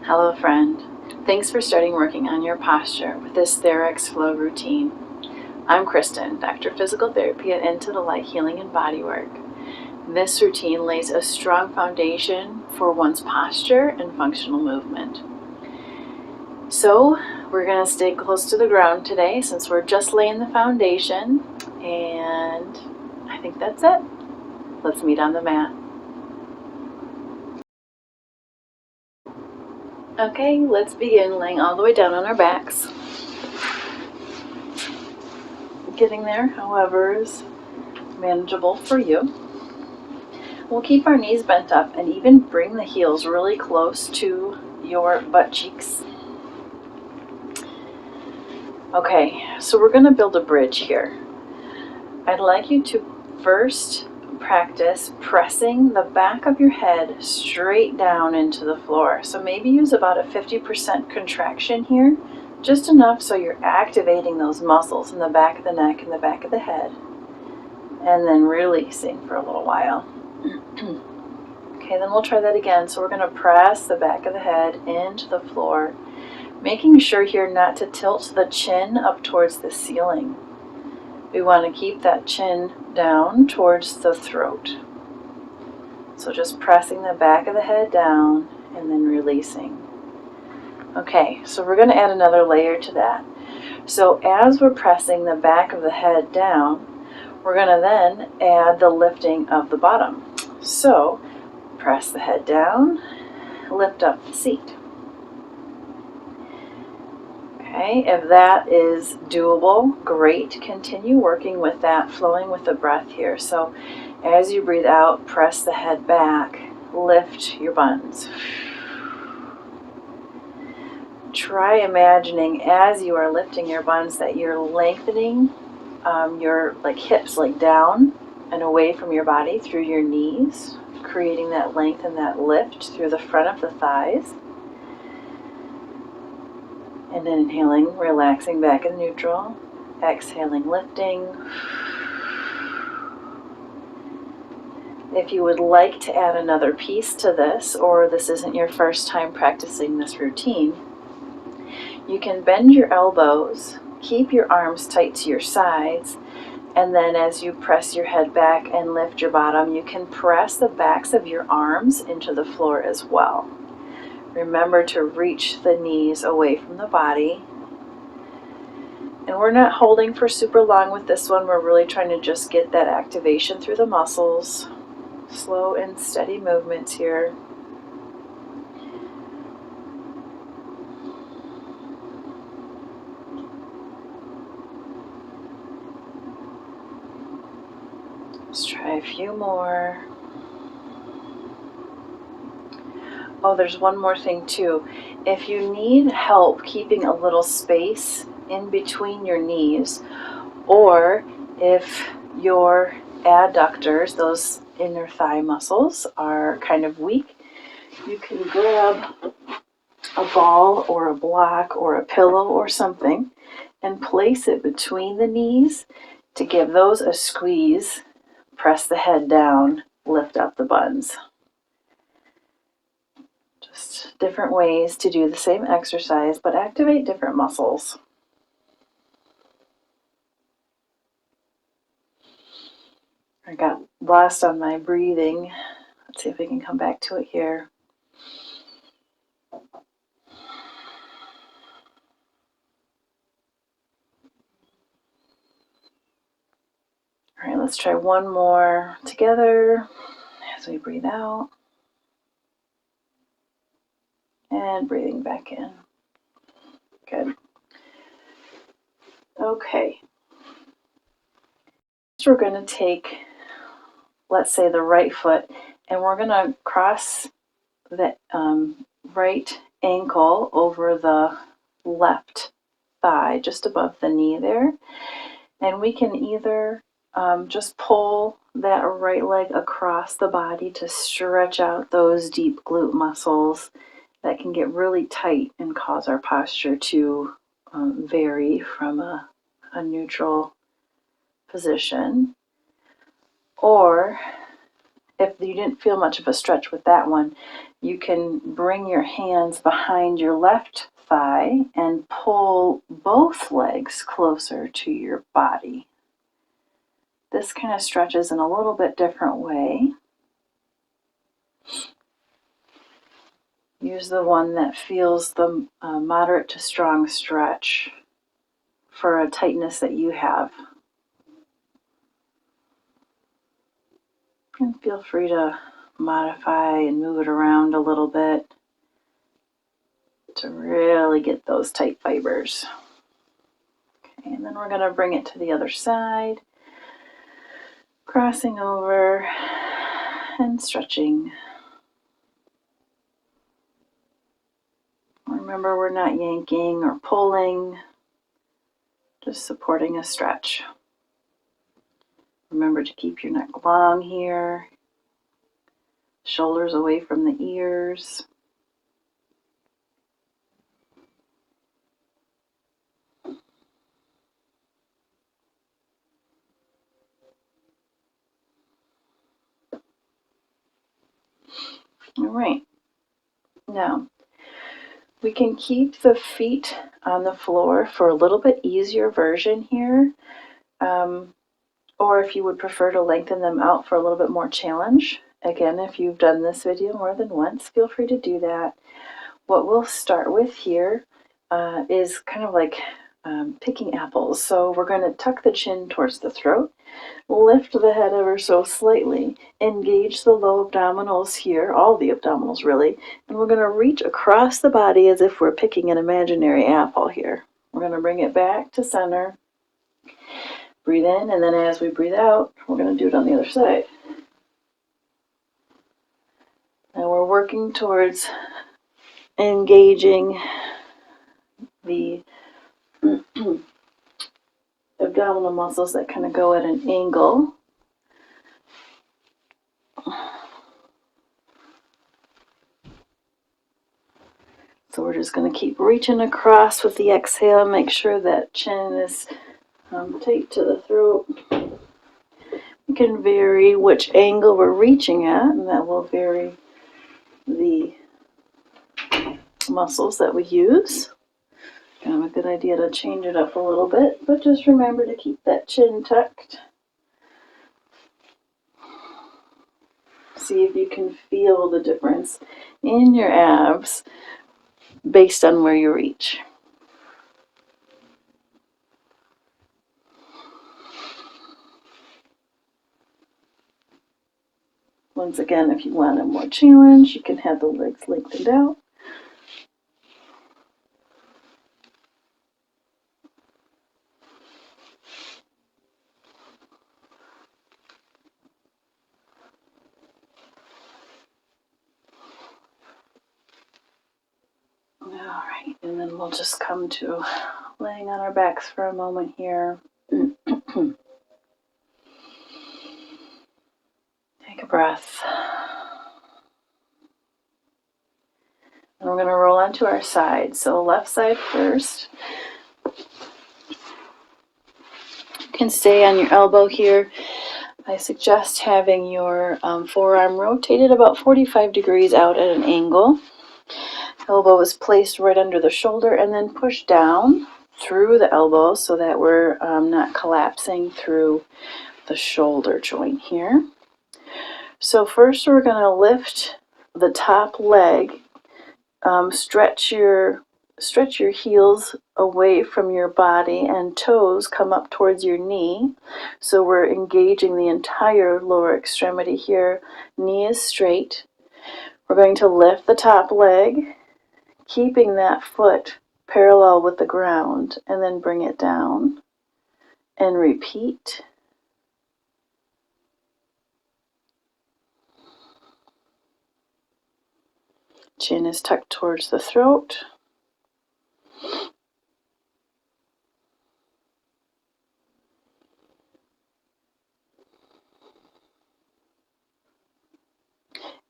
Hello friend, thanks for starting working on your posture with this TherEx flow routine. I'm Kristen, Doctor of Physical Therapy at Into the Light Healing and Bodywork. This routine lays a strong foundation for one's posture and functional movement. So we're going to stay close to the ground today since we're just laying the foundation, and I think that's it. Let's meet on the mat. Okay, let's begin laying all the way down on our backs. Getting there, however, is manageable for you. We'll keep our knees bent up and even bring the heels really close to your butt cheeks. Okay, so we're going to build a bridge here. I'd like you to first practice pressing the back of your head straight down into the floor. So maybe use about a 50% contraction here, just enough so you're activating those muscles in the back of the neck and the back of the head, and then releasing for a little while. Okay, then we'll try that again. So we're going to press the back of the head into the floor, making sure here not to tilt the chin up towards the ceiling. We want to keep that chin down towards the throat. So just pressing the back of the head down and then releasing. Okay, so we're going to add another layer to that. So as we're pressing the back of the head down, we're going to then add the lifting of the bottom. So press the head down, lift up the seat. Okay, if that is doable, great. Continue working with that, flowing with the breath here. So as you breathe out, press the head back, lift your buns. Try imagining as you are lifting your buns that you're lengthening your hips down and away from your body through your knees, creating that length and that lift through the front of the thighs. And then inhaling, relaxing back in neutral. Exhaling, lifting. If you would like to add another piece to this, or this isn't your first time practicing this routine, you can bend your elbows, keep your arms tight to your sides, and then as you press your head back and lift your bottom, you can press the backs of your arms into the floor as well. Remember to reach the knees away from the body. And we're not holding for super long with this one. We're really trying to just get that activation through the muscles. Slow and steady movements here. Let's try a few more. Oh, there's one more thing too. If you need help keeping a little space in between your knees, or if your adductors, those inner thigh muscles, are kind of weak, you can grab a ball or a block or a pillow or something and place it between the knees to give those a squeeze. Press the head down, lift up the buns. Just different ways to do the same exercise, but activate different muscles. I got lost on my breathing. Let's see if we can come back to it here. All right, let's try one more together as we breathe out. And breathing back in. Good. Okay. So we're going to take, let's say, the right foot, and we're going to cross the right ankle over the left thigh, just above the knee there. And we can either just pull that right leg across the body to stretch out those deep glute muscles that can get really tight and cause our posture to vary from a neutral position. Or if you didn't feel much of a stretch with that one, you can bring your hands behind your left thigh and pull both legs closer to your body. This kind of stretches in a little bit different way. Use the one that feels the moderate to strong stretch for a tightness that you have. And feel free to modify and move it around a little bit to really get those tight fibers. Okay, and then we're going to bring it to the other side, crossing over and stretching. Remember, we're not yanking or pulling, just supporting a stretch. Remember to keep your neck long here, shoulders away from the ears. All right, now we can keep the feet on the floor for a little bit easier version here, or if you would prefer to lengthen them out for a little bit more challenge. Again, if you've done this video more than once, feel free to do that. What we'll start with here is kind of like picking apples. So we're going to tuck the chin towards the throat, lift the head ever so slightly, engage the low abdominals here, all the abdominals really, and we're going to reach across the body as if we're picking an imaginary apple here. We're going to bring it back to center, breathe in, and then as we breathe out, we're going to do it on the other side. Now we're working towards engaging the abdominal muscles that kind of go at an angle. So we're just going to keep reaching across with the exhale. Make sure that chin is tight to the throat. We can vary which angle we're reaching at, and that will vary the muscles that we use. Kind of a good idea to change it up a little bit, but just remember to keep that chin tucked. See if you can feel the difference in your abs based on where you reach. Once again, if you want a more challenge, you can have the legs lengthened out. All right, and then we'll just come to laying on our backs for a moment here. Take a breath. And we're going to roll onto our side. So left side first. You can stay on your elbow here. I suggest having your forearm rotated about 45 degrees out at an angle. Elbow is placed right under the shoulder and then pushed down through the elbow so that we're not collapsing through the shoulder joint here. So first we're going to lift the top leg, stretch your heels away from your body and toes come up towards your knee. So we're engaging the entire lower extremity here. Knee is straight. We're going to lift the top leg, keeping that foot parallel with the ground, and then bring it down and repeat. Chin is tucked towards the throat.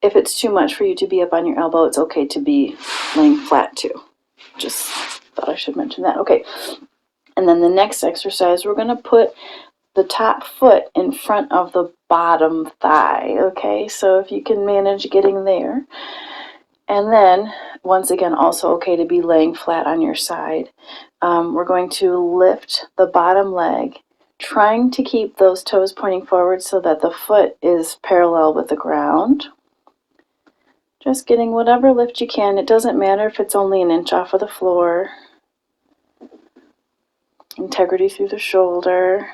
If it's too much for you to be up on your elbow, it's okay to be laying flat too. Just thought I should mention that. Okay, and then the next exercise, we're going to put the top foot in front of the bottom thigh, okay? So if you can manage getting there. And then, once again, also okay to be laying flat on your side. We're going to lift the bottom leg, trying to keep those toes pointing forward so that the foot is parallel with the ground. Just getting whatever lift you can. It doesn't matter if it's only an inch off of the floor. Integrity through the shoulder.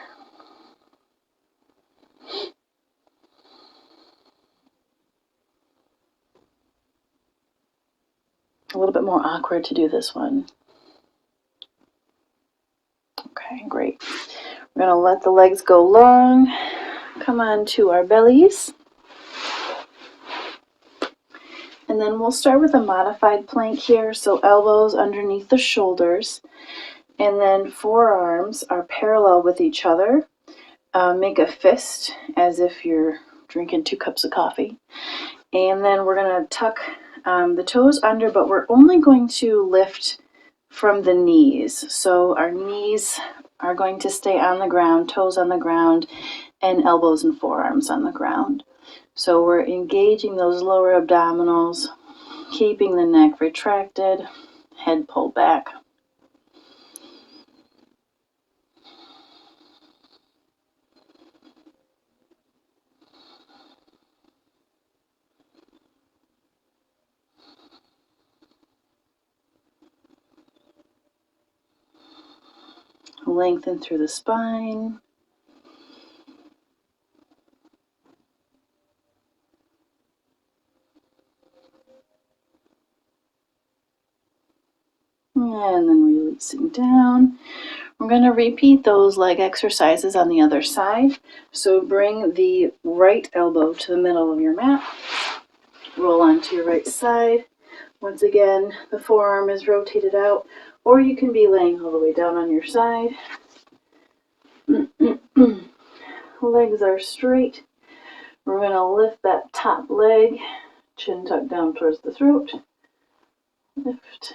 A little bit more awkward to do this one. Okay, great. We're going to let the legs go long. Come on to our bellies. And then we'll start with a modified plank here, so elbows underneath the shoulders. And then forearms are parallel with each other. Make a fist as if you're drinking 2 cups of coffee. And then we're going to tuck the toes under, but we're only going to lift from the knees. So our knees are going to stay on the ground, toes on the ground, and elbows and forearms on the ground. So we're engaging those lower abdominals, keeping the neck retracted, head pulled back. Lengthen through the spine. And then releasing down. We're going to repeat those leg exercises on the other side. So bring the right elbow to the middle of your mat. Roll onto your right side. Once again, the forearm is rotated out, or you can be laying all the way down on your side. Legs are straight. We're going to lift that top leg, chin tucked down towards the throat. Lift.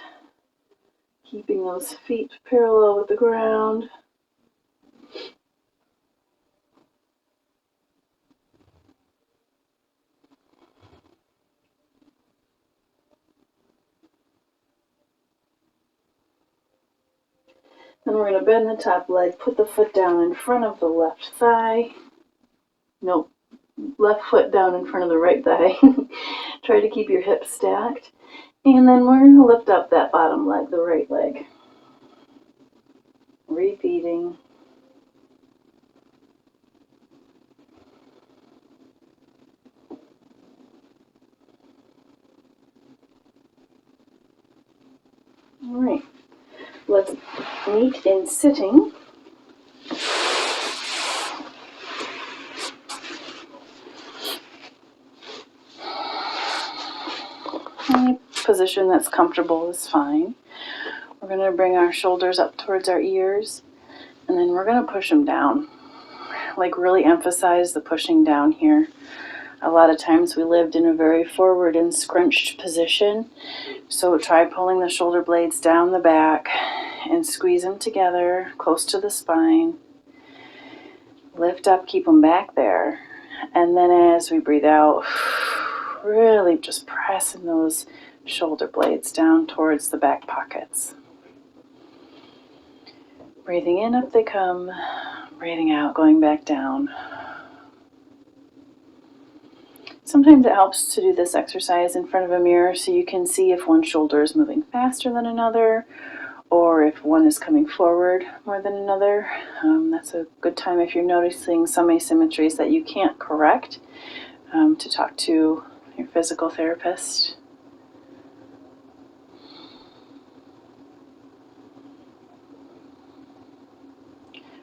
Keeping those feet parallel with the ground. Then we're going to bend the top leg, put the foot down in front of the left thigh. Nope, left foot down in front of the right thigh. Try to keep your hips stacked. And then we're going to lift up that bottom leg, the right leg. Repeating. All right, let's meet in sitting. Any position that's comfortable is fine. We're going to bring our shoulders up towards our ears, and then we're going to push them down. Like, really emphasize the pushing down here. A lot of times we lived in a very forward and scrunched position, so try pulling the shoulder blades down the back and squeeze them together close to the spine. Lift up, keep them back there, and then as we breathe out, really just pressing those shoulder blades down towards the back pockets. Breathing in, up they come. Breathing out, going back down. Sometimes it helps to do this exercise in front of a mirror so you can see if one shoulder is moving faster than another, or if one is coming forward more than another. That's a good time if you're noticing some asymmetries that you can't correct, to talk to your physical therapist.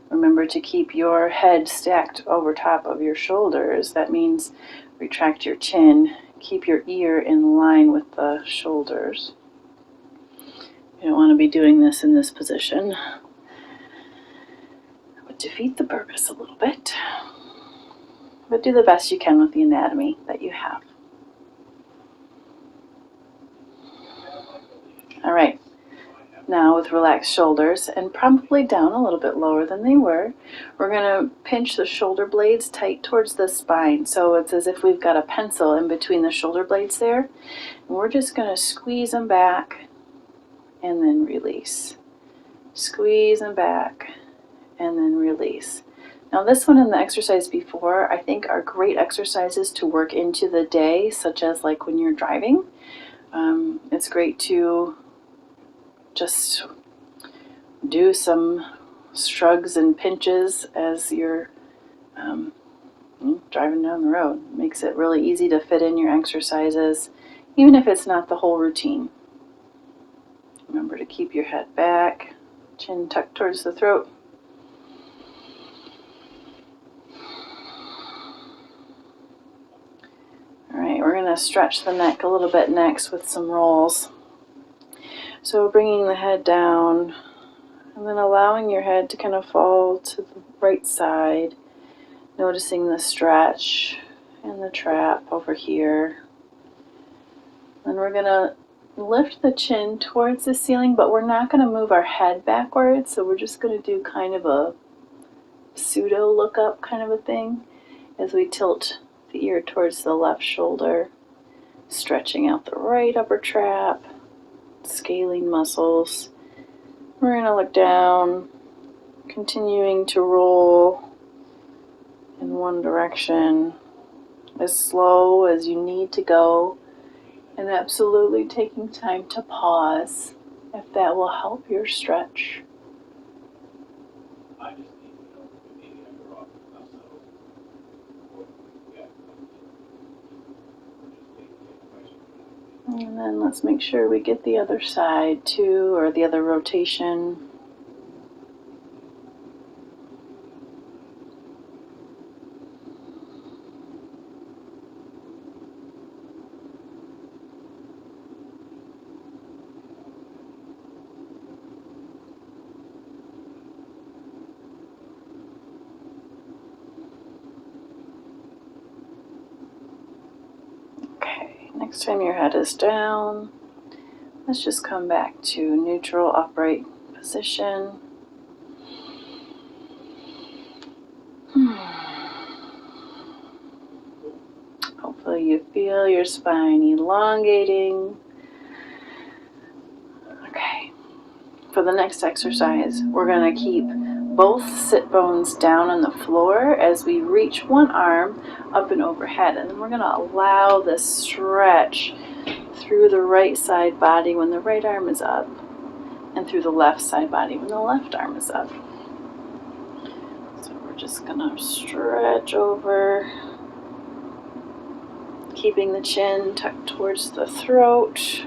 Remember to keep your head stacked over top of your shoulders. That means retract your chin, keep your ear in line with the shoulders. You don't want to be doing this in this position. It would defeat the purpose a little bit. But do the best you can with the anatomy that you have. All right. now with relaxed shoulders and probably down a little bit lower than they were. We're going to pinch the shoulder blades tight towards the spine. So it's as if we've got a pencil in between the shoulder blades there. And we're just going to squeeze them back and then release. Squeeze them back and then release. Now this one and the exercise before I think are great exercises to work into the day, such as like when you're driving. It's great to just do some shrugs and pinches as you're driving down the road. It makes it really easy to fit in your exercises, even if it's not the whole routine. Remember to keep your head back, chin tucked towards the throat. All right, we're going to stretch the neck a little bit next with some rolls. So bringing the head down and then allowing your head to kind of fall to the right side, noticing the stretch and the trap over here. Then we're going to lift the chin towards the ceiling, but we're not going to move our head backwards, so we're just going to do kind of a pseudo look up kind of a thing as we tilt the ear towards the left shoulder, stretching out the right upper trap, scaling muscles. We're going to look down, continuing to roll in one direction as slow as you need to go, and absolutely taking time to pause if that will help your stretch. And then let's make sure we get the other side too, or the other rotation. Next time your head is down, let's just come back to neutral upright position. Hopefully you feel your spine elongating. Okay, for the next exercise, we're going to keep both sit bones down on the floor as we reach one arm up and overhead, and then we're going to allow the stretch through the right side body when the right arm is up, and through the left side body when the left arm is up. So we're just going to stretch over, keeping the chin tucked towards the throat.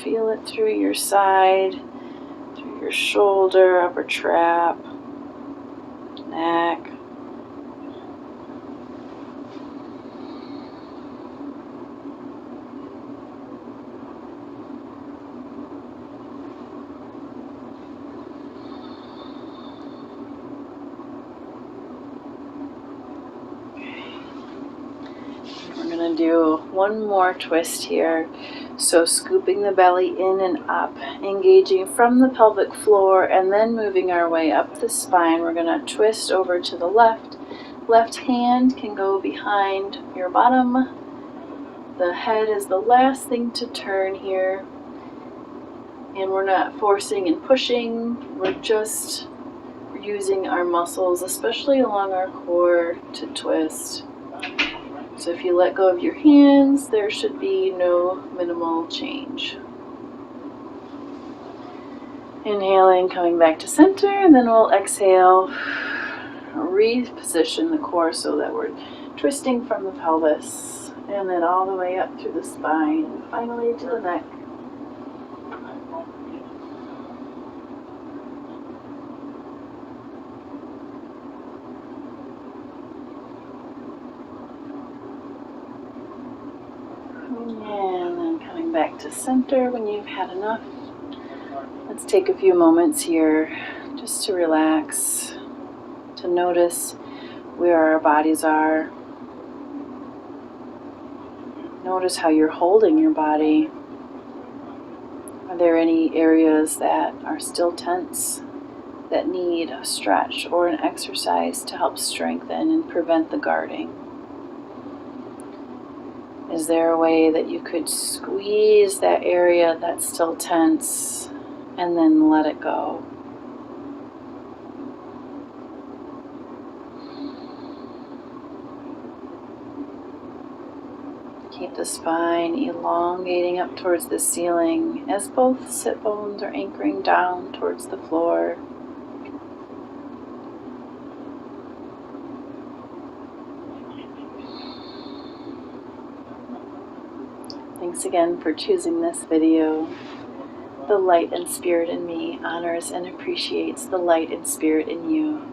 Feel it through your side, through your shoulder, upper trap, neck. We're going to do one more twist here. So scooping the belly in and up, engaging from the pelvic floor, and then moving our way up the spine. We're going to twist over to the left. Left hand can go behind your bottom. The head is the last thing to turn here. And we're not forcing and pushing. We're just using our muscles, especially along our core, to twist. So if you let go of your hands, there should be no minimal change. Inhaling, coming back to center, and then we'll exhale, reposition the core so that we're twisting from the pelvis, and then all the way up through the spine, and finally to the neck. And then coming back to center when you've had enough. Let's take a few moments here just to relax, to notice where our bodies are. Notice how you're holding your body. Are there any areas that are still tense that need a stretch or an exercise to help strengthen and prevent the guarding? Is there a way that you could squeeze that area that's still tense and then let it go? Keep the spine elongating up towards the ceiling as both sit bones are anchoring down towards the floor. Thanks again for choosing this video. The light and spirit in me honors and appreciates the light and spirit in you.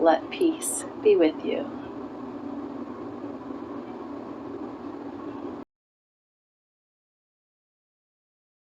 Let peace be with you.